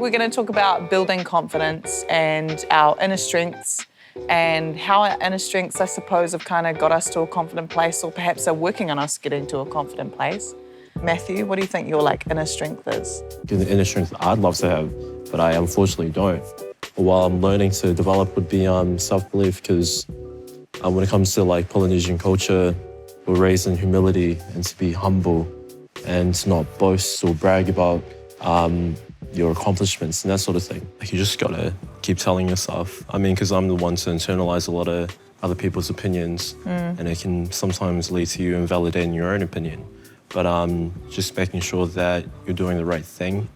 we're going to talk about building confidence and our inner strengths and how our inner strengths, I suppose, have kind of got us to a confident place or perhaps are working on us getting to a confident place. Matthew, what do you think your inner strength is? The inner strength I'd love to have, but I unfortunately don't. While I'm learning to develop would be self-belief, because when it comes to Polynesian culture, we're raised in humility and to be humble and to not boast or brag about your accomplishments and that sort of thing. You just gotta keep telling yourself. Because I'm the one to internalize a lot of other people's opinions, and it can sometimes lead to you invalidating your own opinion. But just making sure that you're doing the right thing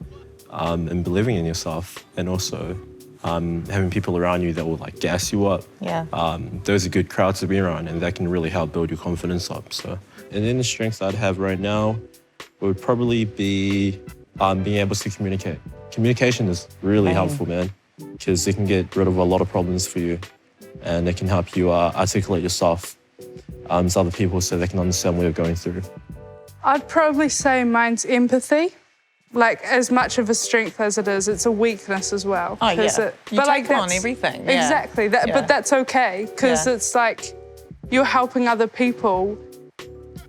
and believing in yourself, and also having people around you that will gas you up. Yeah. Those are good crowds to be around, and that can really help build your confidence up. So, an inner strength I'd have right now would probably be being able to communicate. Communication is really helpful, man, because it can get rid of a lot of problems for you, and it can help you articulate yourself to other people so they can understand what you're going through. I'd probably say mine's empathy. As much of a strength as it is, it's a weakness as well. Oh, yeah. You take on everything. Yeah. Exactly. But that's okay, because it's you're helping other people,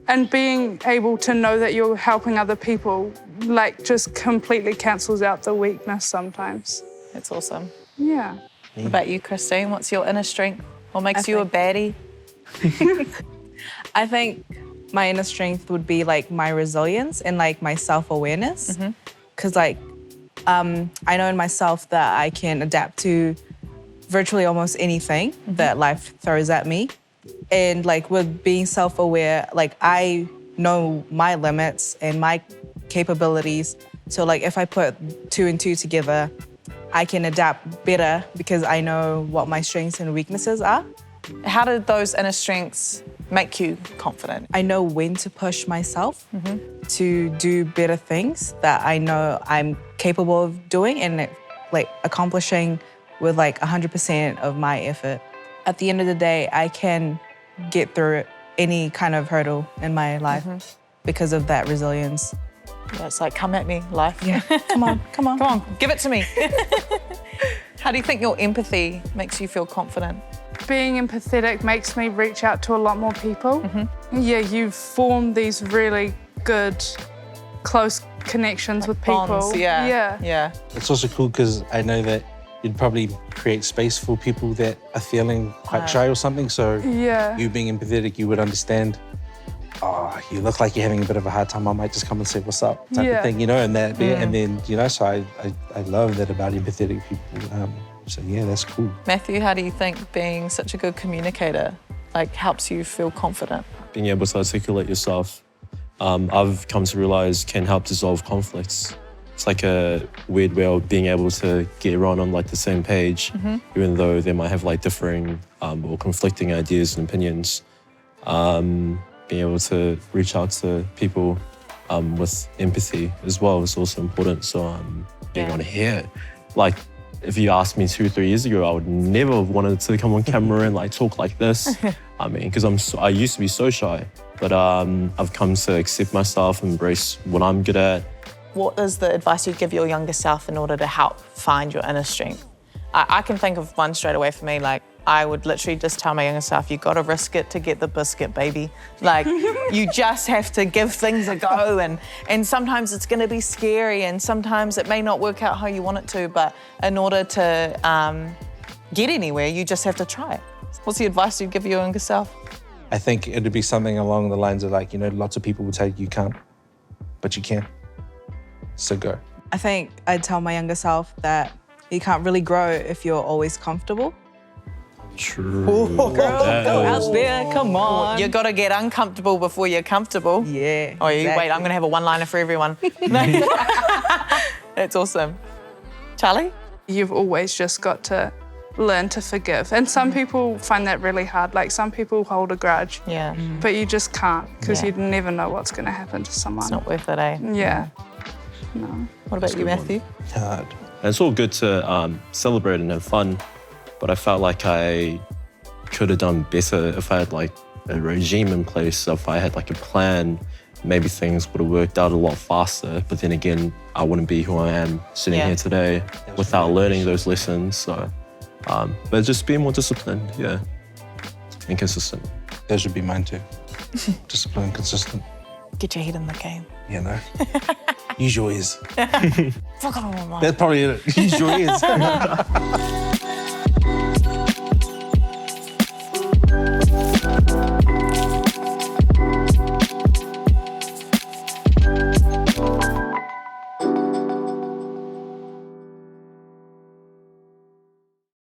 and being able to know that you're helping other people, just completely cancels out the weakness sometimes. That's awesome. Yeah. What about you, Christine? What's your inner strength? What makes you a baddie? I think my inner strength would be my resilience and my self-awareness. Because I know in myself that I can adapt to virtually almost anything that life throws at me. And with being self-aware, I know my limits and my capabilities. So if I put 2 and 2 together, I can adapt better because I know what my strengths and weaknesses are. How did those inner strengths make you confident? I know when to push myself to do better things that I know I'm capable of doing and accomplishing with 100% of my effort. At the end of the day, I can get through any kind of hurdle in my life because of that resilience. Yeah, it's come at me, life. Yeah, come on. Come on, give it to me. How do you think your empathy makes you feel confident? Being empathetic makes me reach out to a lot more people. Yeah, you've formed these really good, close connections with people. Bonds, yeah. It's also cool because I know that you'd probably create space for people that are feeling quite shy or something. So you being empathetic, you would understand, you look like you're having a bit of a hard time, I might just come and say what's up type of thing, and that, and then, so I love that about empathetic people. So yeah, that's cool. Matthew, how do you think being such a good communicator helps you feel confident? Being able to articulate yourself, I've come to realize can help dissolve conflicts. It's a weird way of being able to get everyone on the same page, even though they might have differing or conflicting ideas and opinions. Being able to reach out to people with empathy as well is also important. So being on here, if you asked me 2-3 years ago, I would never have wanted to come on camera and talk like this. Because I used to be so shy, but I've come to accept myself, embrace what I'm good at. What is the advice you'd give your younger self in order to help find your inner strength? I can think of one straight away for me. I would literally just tell my younger self, you got to risk it to get the biscuit, baby. You just have to give things a go, and sometimes it's going to be scary, and sometimes it may not work out how you want it to, but in order to get anywhere, you just have to try it. What's the advice you'd give your younger self? I think it'd be something along the lines of lots of people will tell you can't, but you can. So go. I think I'd tell my younger self that you can't really grow if you're always comfortable. True. Girl, go out there, come on. You got to get uncomfortable before you're comfortable. Yeah. Oh, exactly. Wait, I'm going to have a one-liner for everyone. That's awesome. Charlie? You've always just got to learn to forgive. And some people find that really hard. Some people hold a grudge. Yeah. But you just can't, because you'd never know what's going to happen to someone. It's not worth it, eh? Yeah. No. What about you, Matthew? Hard. And it's all good to celebrate and have fun, but I felt like I could have done better if I had a regime in place, if I had a plan maybe things would have worked out a lot faster. But then again, I wouldn't be who I am sitting here today without learning those lessons. So, but just being more disciplined, and consistent. Those would be mine too. Disciplined and consistent. Get your head in the game. You know, use your ears. Fuck off, That's probably it. Use your ears.